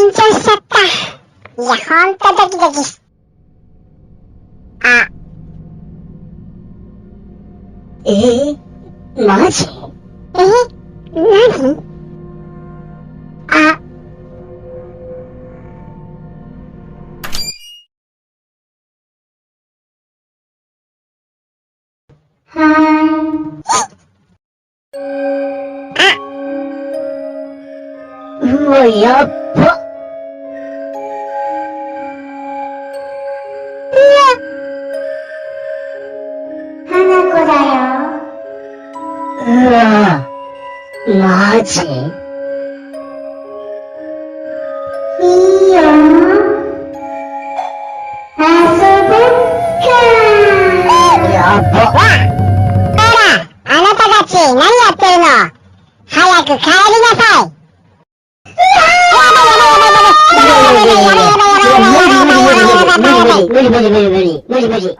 緊張しちゃった。いや、ほんとドキドキし。あ。マジ？何？あ。はーい。うわ、やっば。花子だよ。うわ、マジ？いいよ。遊ぼっか。やば。ほら、あなたたち何やってるの？早く帰りなさい。無理無理無理無理無理無理無理無理無理無理無理無理無理無理。